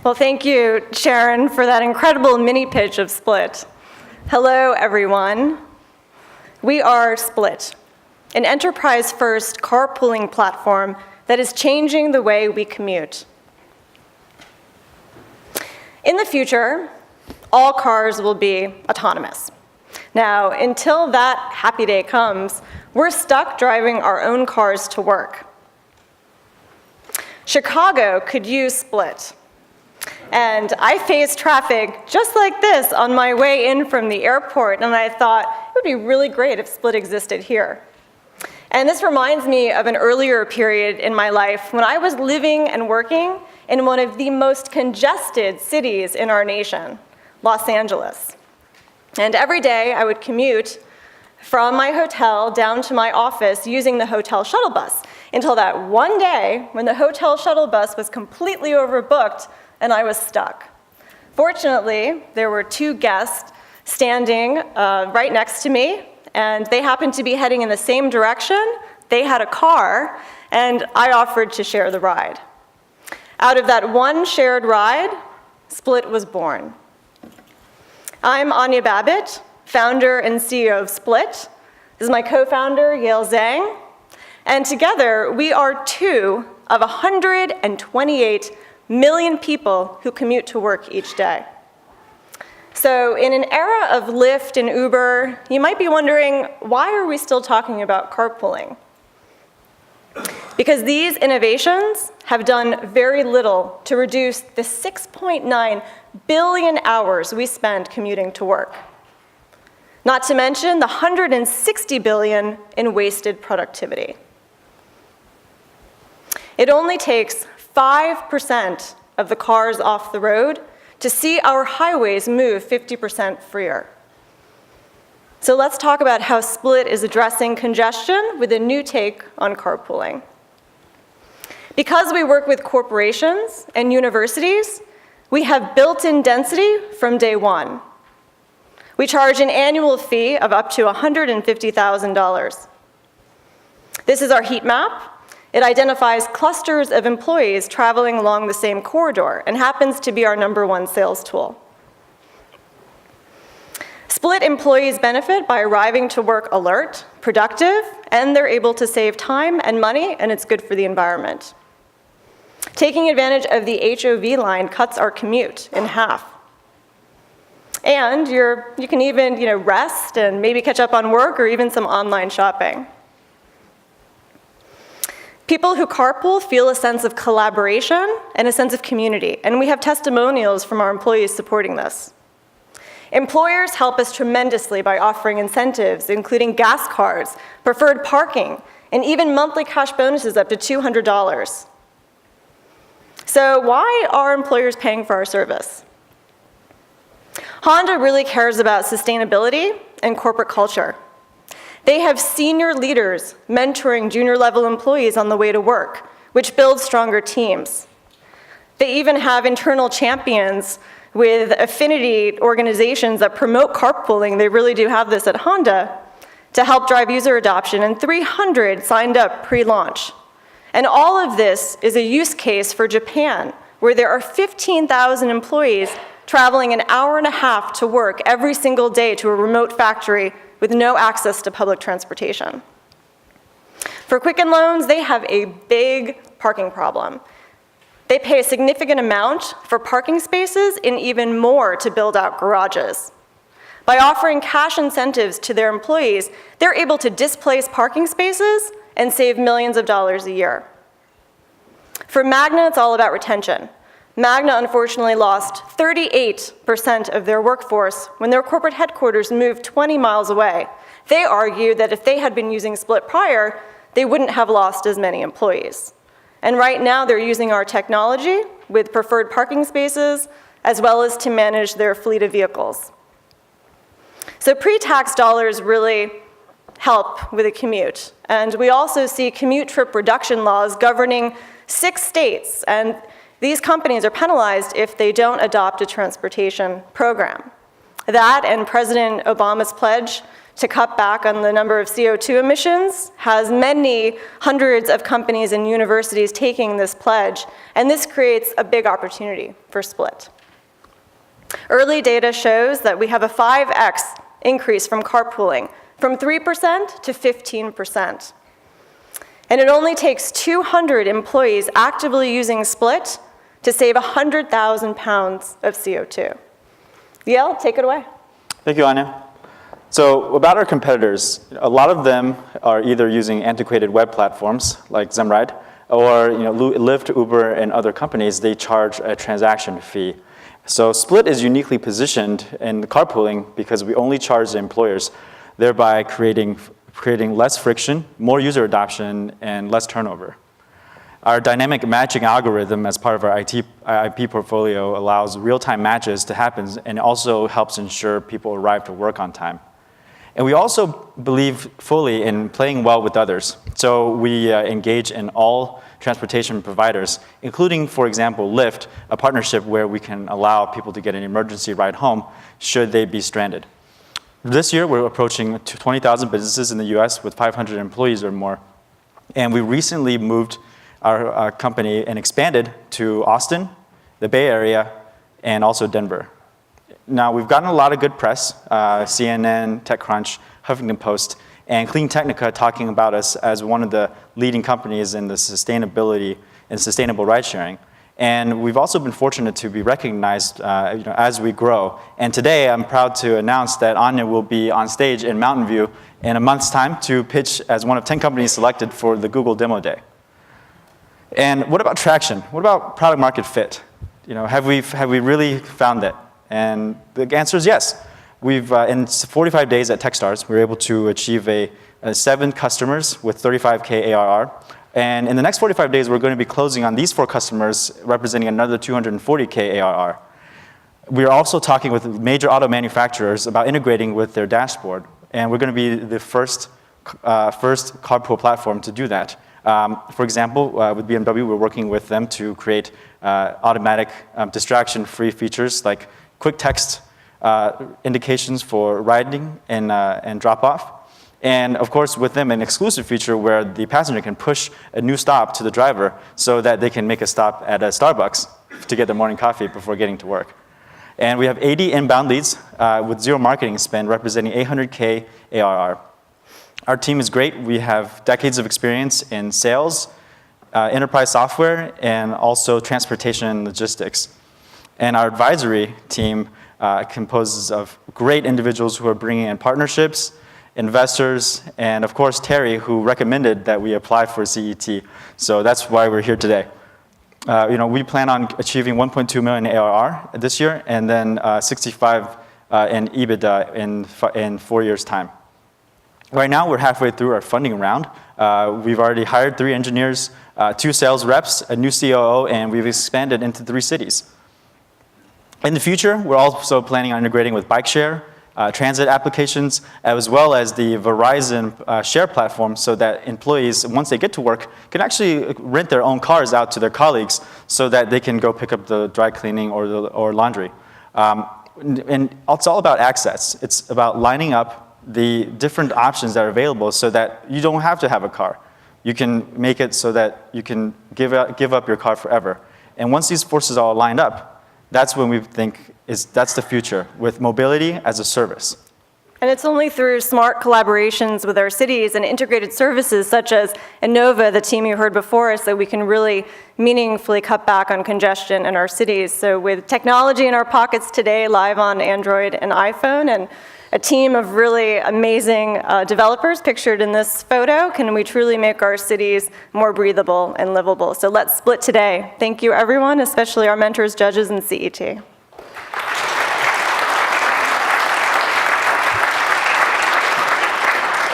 Well, thank you, Sharon, for that incredible mini pitch of SPLT. Hello, everyone. We are SPLT, an enterprise-first carpooling platform that is changing the way we commute. In the future, all cars will be autonomous. Now, until that happy day comes, we're stuck driving our own cars to work. Chicago could use SPLT. And I faced traffic just like this on my way in from the airport, and I thought it would be really great if SPLT existed here. And this reminds me of an earlier period in my life when I was living and working in one of the most congested cities in our nation, Los Angeles. And every day I would commute from my hotel down to my office using the hotel shuttle bus until that one day when the hotel shuttle bus was completely overbooked and I was stuck. Fortunately, there were two guests standing right next to me, and they happened to be heading in the same direction. They had a car, and I offered to share the ride. Out of that one shared ride, SPLT was born. I'm Anya Babbitt, founder and CEO of SPLT. This is my co-founder, Yale Zhang. And together, we are two of 128 million people who commute to work each day. So in an era of Lyft and Uber, you might be wondering, why are we still talking about carpooling? Because these innovations have done very little to reduce the 6.9 billion hours we spend commuting to work. Not to mention the 160 billion in wasted productivity. It only takes 5% of the cars off the road to see our highways move 50% freer. So let's talk about how SPLT is addressing congestion with a new take on carpooling. Because we work with corporations and universities, we have built-in density from day one. We charge an annual fee of up to $150,000. This is our heat map. It identifies clusters of employees traveling along the same corridor and happens to be our #1 sales tool. SPLT employees benefit by arriving to work alert, productive, and they're able to save time and money, and it's good for the environment. Taking advantage of the HOV line cuts our commute in half. And you can even rest and maybe catch up on work or even some online shopping. People who carpool feel a sense of collaboration and a sense of community, and we have testimonials from our employees supporting this. Employers help us tremendously by offering incentives, including gas cards, preferred parking, and even monthly cash bonuses up to $200. So why are employers paying for our service? Honda really cares about sustainability and corporate culture. They have senior leaders mentoring junior-level employees on the way to work, which builds stronger teams. They even have internal champions with affinity organizations that promote carpooling. They really do have this at Honda to help drive user adoption, and 300 signed up pre-launch. And all of this is a use case for Japan, where there are 15,000 employees traveling an hour and a half to work every single day to a remote factory with no access to public transportation. For Quicken Loans, they have a big parking problem. They pay a significant amount for parking spaces and even more to build out garages. By offering cash incentives to their employees, they're able to displace parking spaces and save millions of dollars a year. For Magna, it's all about retention. Magna unfortunately lost 38% of their workforce when their corporate headquarters moved 20 miles away. They argue that if they had been using SPLT prior, they wouldn't have lost as many employees. And right now they're using our technology with preferred parking spaces as well as to manage their fleet of vehicles. So pre-tax dollars really help with a commute. And we also see commute trip reduction laws governing 6 states, and these companies are penalized if they don't adopt a transportation program. That and President Obama's pledge to cut back on the number of CO2 emissions has many hundreds of companies and universities taking this pledge, and this creates a big opportunity for Split. Early data shows that we have a 5x increase from carpooling, from 3% to 15%. And it only takes 200 employees actively using Split to save 100,000 pounds of CO2. Yale, take it away. Thank you, Anya. So about our competitors, a lot of them are either using antiquated web platforms like Zemride, or Lyft, Uber, and other companies, they charge a transaction fee. So Split is uniquely positioned in carpooling because we only charge the employers, thereby creating less friction, more user adoption, and less turnover. Our dynamic matching algorithm as part of our IP portfolio allows real-time matches to happen and also helps ensure people arrive to work on time. And we also believe fully in playing well with others. So we engage in all transportation providers, including, for example, Lyft, a partnership where we can allow people to get an emergency ride home should they be stranded. This year, we're approaching 20,000 businesses in the US with 500 employees or more. And we recently moved our company and expanded to Austin, the Bay Area, and also Denver. Now, we've gotten a lot of good press, CNN, TechCrunch, Huffington Post, and Clean Technica talking about us as one of the leading companies in the sustainability and sustainable ride sharing. And we've also been fortunate to be recognized as we grow. And today, I'm proud to announce that Anya will be on stage in Mountain View in a month's time to pitch as one of 10 companies selected for the Google Demo Day. And what about traction? What about product market fit? Have we really found it? And the answer is yes. We've, in 45 days at Techstars, we were able to achieve 7 customers with 35K ARR. And in the next 45 days, we're going to be closing on these 4 customers, representing another 240K ARR. We are also talking with major auto manufacturers about integrating with their dashboard. And we're going to be the first carpool platform to do that. For example, with BMW, we're working with them to create automatic distraction-free features like quick text indications for riding and drop-off. And of course, with them, an exclusive feature where the passenger can push a new stop to the driver so that they can make a stop at a Starbucks to get their morning coffee before getting to work. And we have 80 inbound leads with 0 marketing spend, representing 800K ARR. Our team is great. We have decades of experience in sales, enterprise software, and also transportation and logistics. And our advisory team composes of great individuals who are bringing in partnerships, investors, and of course, Terry, who recommended that we apply for CET. So that's why we're here today. We plan on achieving 1.2 million ARR this year, and then 65 in EBITDA in 4 years' time. Right now, we're halfway through our funding round. We've already hired 3 engineers, 2 sales reps, a new COO, and we've expanded into 3 cities. In the future, we're also planning on integrating with bike share, transit applications, as well as the Verizon share platform so that employees, once they get to work, can actually rent their own cars out to their colleagues so that they can go pick up the dry cleaning or laundry. And it's all about access. It's about lining up the different options that are available so that you don't have to have a car. You can make it so that you can give up your car forever. And once these forces are all lined up, that's when we think that's the future, with mobility as a service. And it's only through smart collaborations with our cities and integrated services such as Innova, the team you heard before us, that we can really meaningfully cut back on congestion in our cities. So with technology in our pockets today, live on Android and iPhone, and a team of really amazing developers pictured in this photo, can we truly make our cities more breathable and livable? So let's split today. Thank you, everyone, especially our mentors, judges, and CET.